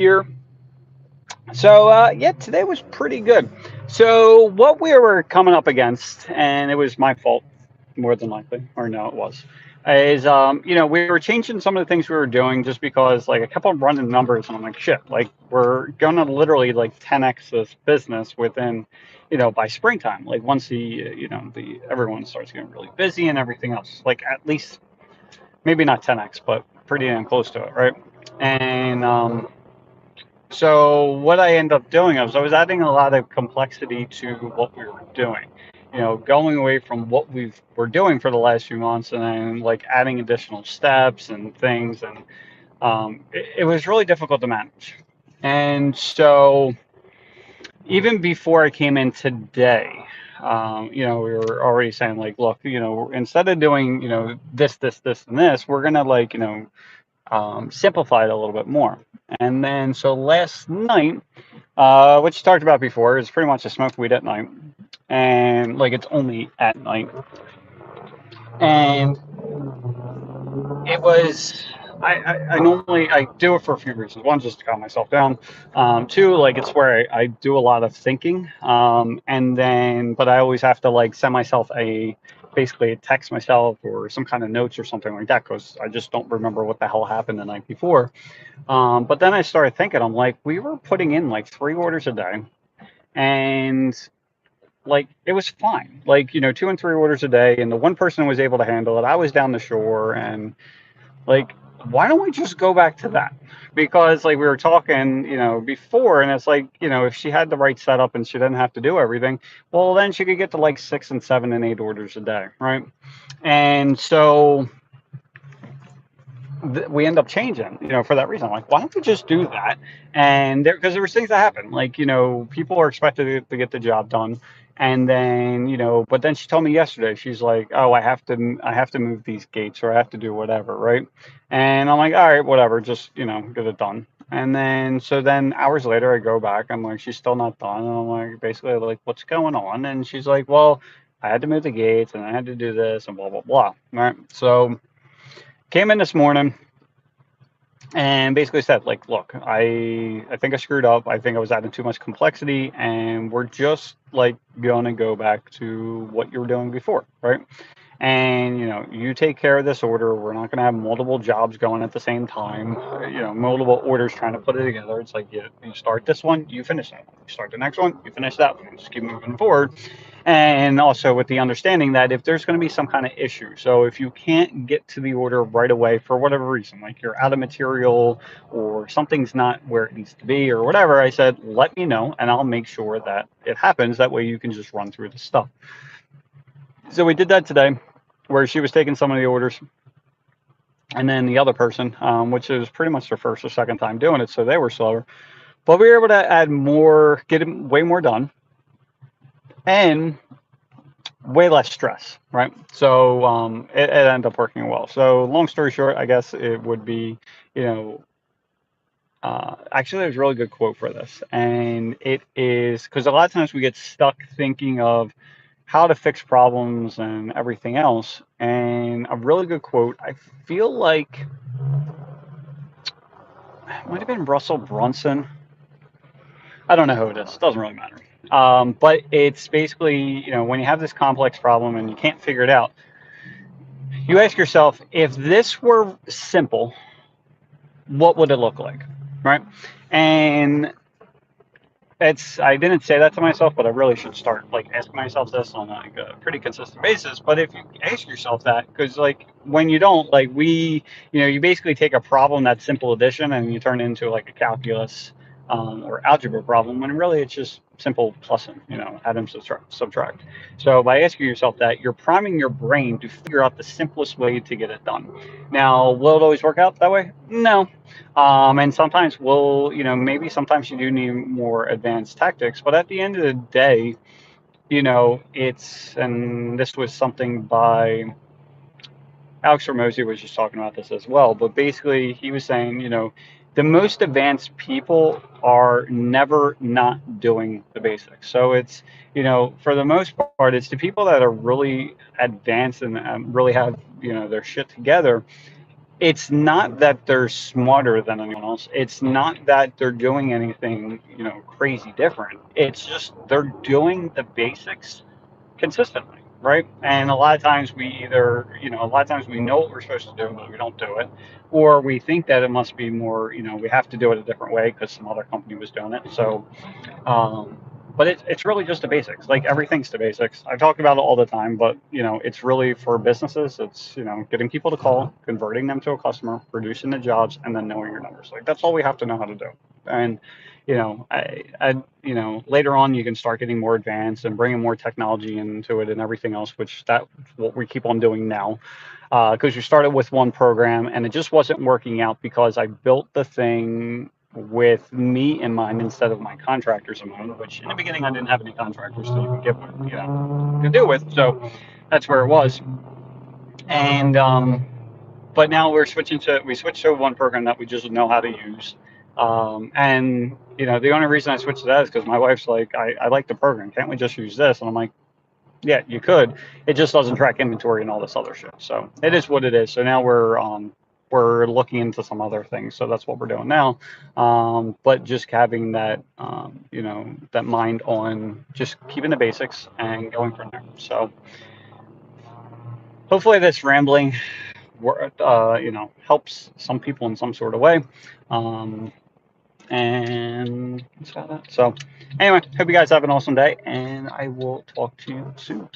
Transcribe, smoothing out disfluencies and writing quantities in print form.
here. Yeah, today was pretty good. So what we were coming up against, and it was my fault more than likely, or no, it was, is we were changing some of the things we were doing just because like I kept on running numbers, and I'm like, shit, like we're gonna literally like 10x this business within, by springtime. Like once the everyone starts getting really busy and everything else, like at least maybe not 10x, but pretty damn close to it, right? And so what I ended up doing was I was adding a lot of complexity to what we were doing. Going away from what we're doing for the last few months, and then like adding additional steps and things, and it was really difficult to manage. And so even before I came in today, we were already saying like, look, instead of doing this, and this, we're gonna like simplify it a little bit more. And then so last night, which you talked about before, is pretty much a smoke weed at night, and like it's only at night, and it was. I normally I do it for a few reasons. One, just to calm myself down. Two, like it's where I do a lot of thinking. And then, but I always have to like send myself basically text myself or some kind of notes or something like that because I just don't remember what the hell happened the night before. But then I started thinking, I'm like, we were putting in like 3 orders a day, and like it was fine. Like 2 and 3 orders a day, and the one person was able to handle it. I was down the shore, and like, why don't we just go back to that? Because like we were talking, before, and it's like, if she had the right setup and she didn't have to do everything, well, then she could get to like 6 and 7 and 8 orders a day, right? And so we end up changing, for that reason. Like, why don't we just do that? And because there was things that happen, like, people are expected to get the job done. And then, but then she told me yesterday, she's like, oh, I have to move these gates, or I have to do whatever, right? And I'm like, all right, whatever, just, get it done. And then, so then hours later, I go back, I'm like, she's still not done. And I'm like, basically, like, what's going on? And she's like, well, I had to move the gates and I had to do this and blah, blah, blah. Right. So came in this morning and basically said like, look, I think I screwed up. I think I was adding too much complexity, and we're just like gonna go back to what you were doing before, right? And you take care of this order. We're not gonna have multiple jobs going at the same time, multiple orders trying to put it together. It's like you start this one, you finish that one. You start the next one, you finish that one. Just keep moving forward. And also with the understanding that if there's going to be some kind of issue, so if you can't get to the order right away for whatever reason, like you're out of material or something's not where it needs to be or whatever, I said, let me know and I'll make sure that it happens. That way you can just run through the stuff. So we did that today, where she was taking some of the orders, and then the other person, which is pretty much their first or second time doing it, so they were slower. But we were able to add more, get way more done, and way less stress, right? So it ended up working well. So long story short, I guess it would be, you know, actually, there's a really good quote for this, and it is because a lot of times we get stuck thinking of how to fix problems and everything else. And a really good quote, I feel like it might have been Russell Brunson. I don't know who it is. It doesn't really matter. But it's basically, when you have this complex problem and you can't figure it out, you ask yourself, if this were simple, what would it look like? Right? And I didn't say that to myself, but I really should start like asking myself this on like a pretty consistent basis. But if you ask yourself that, because like when you don't, like you basically take a problem that's simple addition and you turn it into like a calculus or algebra problem, when really it's just simple plus and add and subtract. So by asking yourself that, you're priming your brain to figure out the simplest way to get it done. Now, will it always work out that way? No. And sometimes maybe sometimes you do need more advanced tactics, but at the end of the day, and this was something by Alex Ramosi was just talking about this as well, but basically he was saying, the most advanced people are never not doing the basics. So it's, for the most part, it's the people that are really advanced and really have, their shit together. it's not that they're smarter than anyone else. It's not that they're doing anything, crazy different. It's just they're doing the basics consistently, right? And a lot of times a lot of times we know what we're supposed to do, but we don't do it, or we think that it must be more, we have to do it a different way because some other company was doing it. So um, but it's really just the basics. Like everything's the basics. I talk about it all the time, but it's really for businesses. It's getting people to call, converting them to a customer, producing the jobs, and then knowing your numbers. Like that's all we have to know how to do. And later on you can start getting more advanced and bringing more technology into it and everything else, which that's what we keep on doing now. Because you started with one program and it just wasn't working out because I built the thing with me in mind instead of my contractors in mind, which in the beginning I didn't have any contractors to even get to do with. So that's where it was. And but now we switched to one program that we just know how to use. And the only reason I switched to that is because my wife's like, I like the program. Can't we just use this? And I'm like, yeah, you could. It just doesn't track inventory and all this other shit. So it is what it is. So now we're looking into some other things. So that's what we're doing now. But just having that that mind on just keeping the basics and going from there. So hopefully this rambling helps some people in some sort of way. Um, and so anyway, hope you guys have an awesome day, and I will talk to you soon.